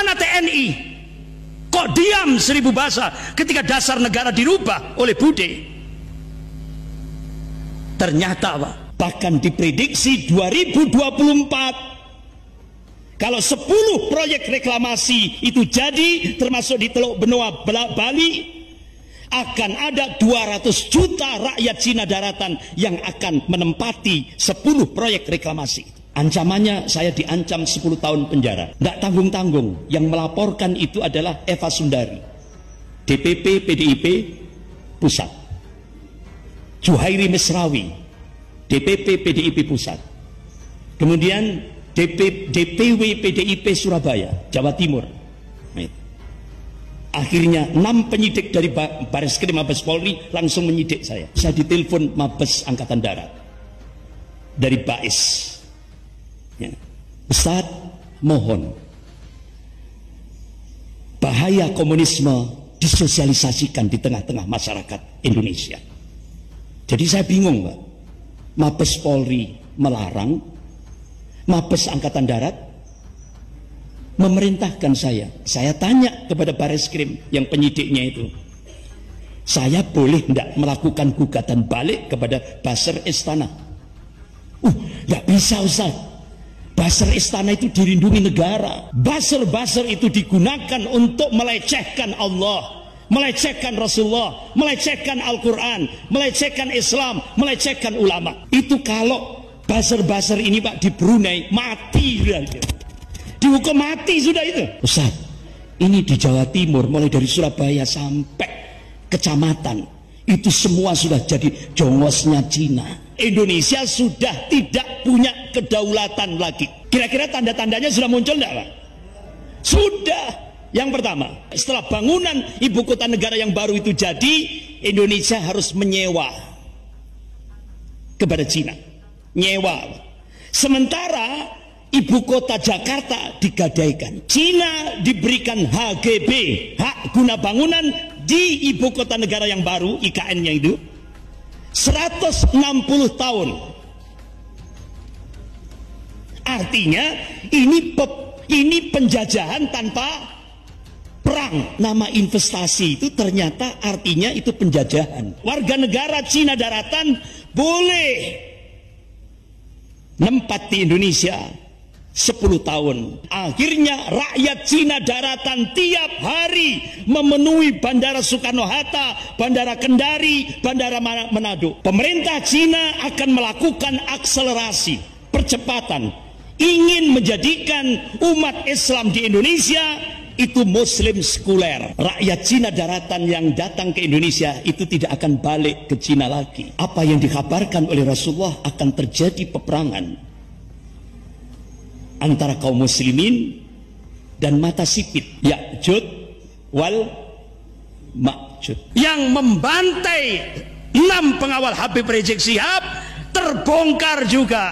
Mana TNI? Kok diam 1000 bahasa ketika dasar negara dirubah oleh Bude? Ternyata Pak, bahkan diprediksi 2024 kalau 10 proyek reklamasi itu jadi, termasuk di Teluk Benoa Bali, akan ada 200 juta rakyat Cina daratan yang akan menempati 10 proyek reklamasi. Ancamannya saya diancam 10 tahun penjara. Tidak tanggung-tanggung. Yang melaporkan itu adalah Eva Sundari, DPP PDIP Pusat. Juhairi Misrawi, DPP PDIP Pusat. Kemudian DPW PDIP Surabaya, Jawa Timur. Akhirnya 6 penyidik dari Bareskrim Mabes Polri langsung menyidik saya. Saya ditelepon Mabes Angkatan Darat dari Bais. Ya. Ustaz, mohon bahaya komunisme disosialisasikan di tengah-tengah masyarakat Indonesia. Jadi saya bingung, Pak. Mabes Polri melarang, Mabes Angkatan Darat memerintahkan saya. Saya tanya kepada Bareskrim yang penyidiknya itu, saya boleh tidak melakukan gugatan balik kepada Buzzer Istana? Nggak bisa Ustaz. Buzzer Istana itu dilindungi negara. Buzzer itu digunakan untuk melecehkan Allah, melecehkan Rasulullah, melecehkan Al-Quran, melecehkan Islam, melecehkan ulama. Itu kalau buzzer ini Pak di Brunei mati sudah, dihukum mati sudah itu. Ustaz, ini di Jawa Timur mulai dari Surabaya sampai kecamatan itu semua sudah jadi jongosnya Cina. Indonesia sudah tidak punya kedaulatan lagi. Kira-kira tanda-tandanya sudah muncul enggak Pak? Sudah. Yang pertama, setelah bangunan ibu kota negara yang baru itu jadi, Indonesia harus menyewa kepada Cina. Nyewa. Sementara ibu kota Jakarta digadaikan. Cina diberikan HGB, hak guna bangunan di ibu kota negara yang baru, IKN-nya itu 160 tahun. Artinya ini penjajahan tanpa perang. Nama investasi itu ternyata artinya itu penjajahan. Warga negara Cina daratan boleh nempat di Indonesia 10 tahun. Akhirnya rakyat Cina daratan tiap hari memenuhi Bandara Soekarno-Hatta, Bandara Kendari, Bandara Manado. Pemerintah Cina akan melakukan akselerasi, percepatan, ingin menjadikan umat Islam di Indonesia itu muslim sekuler. Rakyat Cina daratan yang datang ke Indonesia itu tidak akan balik ke Cina lagi. Apa yang dikabarkan oleh Rasulullah akan terjadi peperangan antara kaum muslimin dan mata sipit, Ya'jud wal Ma'jud, yang membantai 6 pengawal Habib Rizik Syihab. Terbongkar juga,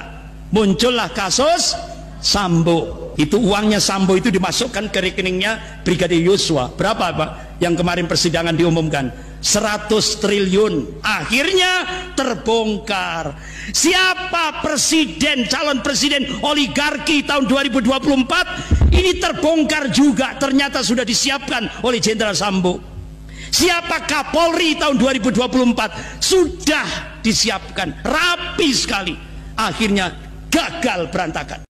muncullah kasus Sambo. Itu uangnya Sambo itu dimasukkan ke rekeningnya Brigadir Yosua. Berapa Pak? Yang kemarin persidangan diumumkan 100 triliun. Akhirnya terbongkar. Siapa presiden, calon presiden oligarki tahun 2024? Ini terbongkar juga. Ternyata sudah disiapkan oleh Jenderal Sambo. Siapa Kapolri tahun 2024? Sudah disiapkan rapi sekali. Akhirnya gagal, berantakan.